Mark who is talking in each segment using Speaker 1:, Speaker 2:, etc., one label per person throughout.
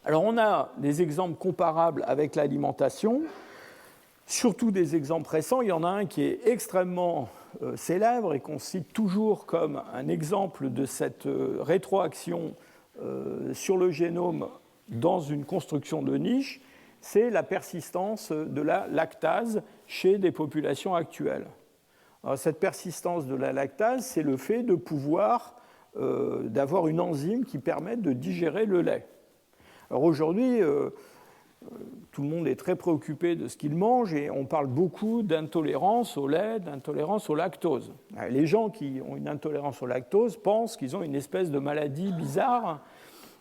Speaker 1: Alors on a des exemples comparables avec l'alimentation, surtout des exemples récents. Il y en a un qui est extrêmement célèbre et qu'on cite toujours comme un exemple de cette rétroaction sur le génome dans une construction de niche, c'est la persistance de la lactase chez des populations actuelles. Alors, cette persistance de la lactase, c'est le fait de pouvoir d'avoir une enzyme qui permette de digérer le lait. Alors aujourd'hui, tout le monde est très préoccupé de ce qu'il mange et on parle beaucoup d'intolérance au lait, d'intolérance au lactose. Les gens qui ont une intolérance au lactose pensent qu'ils ont une espèce de maladie bizarre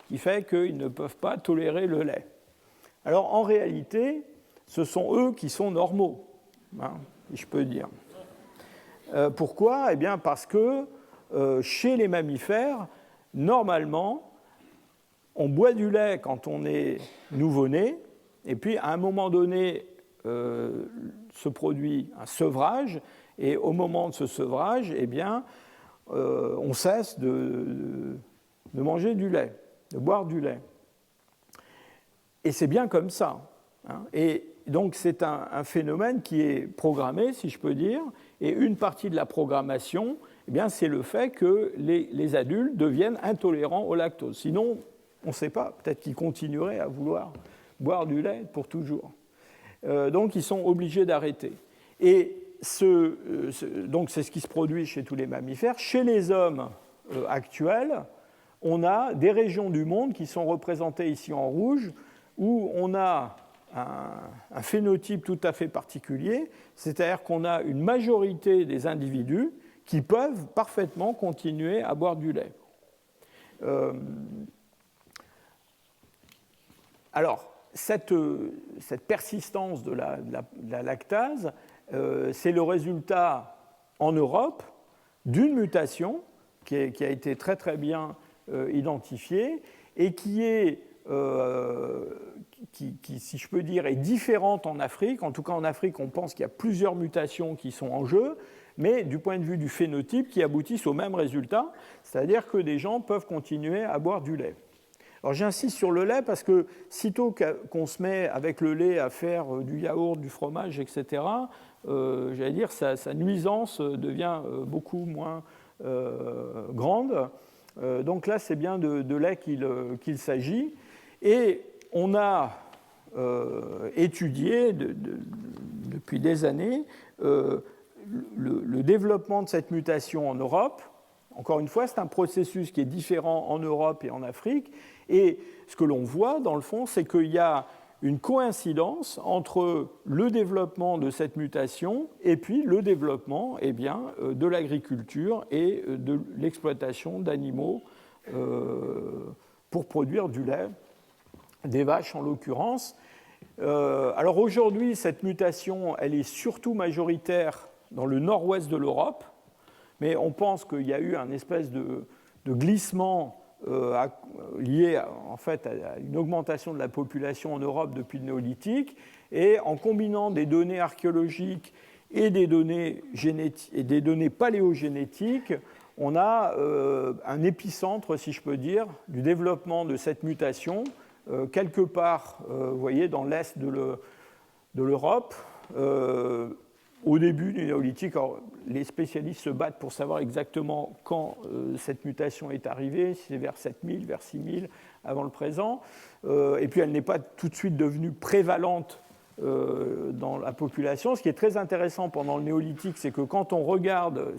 Speaker 1: qui fait qu'ils ne peuvent pas tolérer le lait. Alors en réalité, ce sont eux qui sont normaux, si je peux dire. Pourquoi ? Eh bien parce que chez les mammifères, normalement, on boit du lait quand on est nouveau-né, et puis à un moment donné, se produit un sevrage, et au moment de ce sevrage, eh bien, on cesse de manger du lait, de boire du lait. Et c'est bien comme ça. Et donc c'est un phénomène qui est programmé, si je peux dire, et une partie de la programmation, eh bien, c'est le fait que les adultes deviennent intolérants au lactose. Sinon, on ne sait pas, peut-être qu'ils continueraient à vouloir boire du lait pour toujours. Donc ils sont obligés d'arrêter. Et donc c'est ce qui se produit chez tous les mammifères. Chez les hommes actuels, on a des régions du monde qui sont représentées ici en rouge, où on a un phénotype tout à fait particulier, c'est-à-dire qu'on a une majorité des individus qui peuvent parfaitement continuer à boire du lait. Alors, cette persistance de la lactase, c'est le résultat en Europe d'une mutation qui a été très très bien identifiée et qui, si je peux dire, est différente en Afrique. En tout cas, en Afrique, on pense qu'il y a plusieurs mutations qui sont en jeu, mais du point de vue du phénotype, qui aboutissent au même résultat, c'est-à-dire que des gens peuvent continuer à boire du lait. Alors j'insiste sur le lait parce que sitôt qu'on se met avec le lait à faire du yaourt, du fromage, etc., j'allais dire sa nuisance devient beaucoup moins grande. Donc là, c'est bien de lait qu'il s'agit. Et on a étudié depuis des années le développement de cette mutation en Europe. Encore une fois, c'est un processus qui est différent en Europe et en Afrique. Et ce que l'on voit, dans le fond, c'est qu'il y a une coïncidence entre le développement de cette mutation et puis le développement de l'agriculture et de l'exploitation d'animaux pour produire du lait, des vaches en l'occurrence. Alors aujourd'hui, cette mutation, elle est surtout majoritaire dans le nord-ouest de l'Europe, mais on pense qu'il y a eu un espèce de glissement lié en fait à une augmentation de la population en Europe depuis le néolithique, et en combinant des données archéologiques et des données paléogénétiques, on a un épicentre, si je peux dire, du développement de cette mutation, quelque part, vous voyez, dans l'est de l'Europe, au début du néolithique. Alors, les spécialistes se battent pour savoir exactement quand cette mutation est arrivée, si c'est vers 7000, vers 6000, avant le présent. Et puis elle n'est pas tout de suite devenue prévalente dans la population. Ce qui est très intéressant pendant le néolithique, c'est que quand on regarde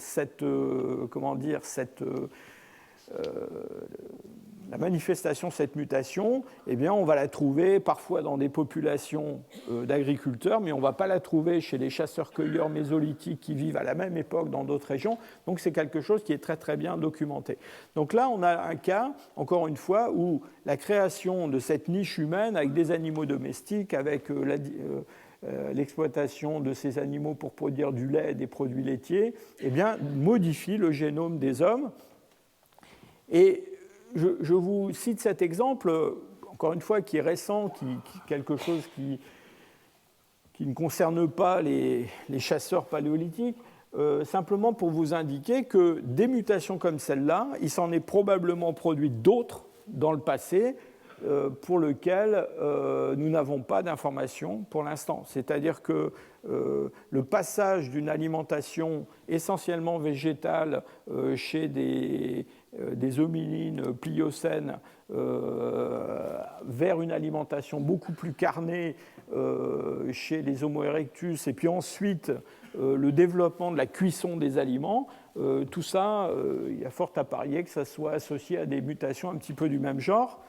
Speaker 1: la manifestation de cette mutation, eh bien, on va la trouver parfois dans des populations d'agriculteurs, mais on ne va pas la trouver chez les chasseurs-cueilleurs mésolithiques qui vivent à la même époque dans d'autres régions. Donc c'est quelque chose qui est très très bien documenté. Donc là, on a un cas, encore une fois, où la création de cette niche humaine avec des animaux domestiques, avec l'exploitation de ces animaux pour produire du lait et des produits laitiers, eh bien, modifie le génome des hommes. Et je vous cite cet exemple, encore une fois, qui est récent, quelque chose qui ne concerne pas les chasseurs paléolithiques, simplement pour vous indiquer que des mutations comme celle-là, il s'en est probablement produit d'autres dans le passé, pour lequel nous n'avons pas d'informations pour l'instant. C'est-à-dire que le passage d'une alimentation essentiellement végétale chez des hominines pliocènes vers une alimentation beaucoup plus carnée chez les Homo erectus, et puis ensuite le développement de la cuisson des aliments, tout ça, il y a fort à parier que ça soit associé à des mutations un petit peu du même genre.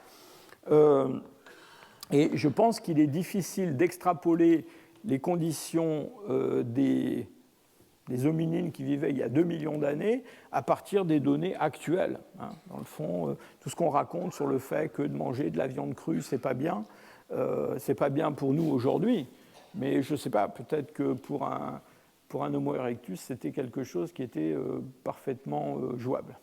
Speaker 1: Et je pense qu'il est difficile d'extrapoler les conditions des hominines qui vivaient il y a 2 millions d'années à partir des données actuelles. Dans le fond, tout ce qu'on raconte sur le fait que de manger de la viande crue, c'est pas bien pour nous aujourd'hui. Mais je ne sais pas, peut-être que pour un Homo erectus, c'était quelque chose qui était parfaitement jouable.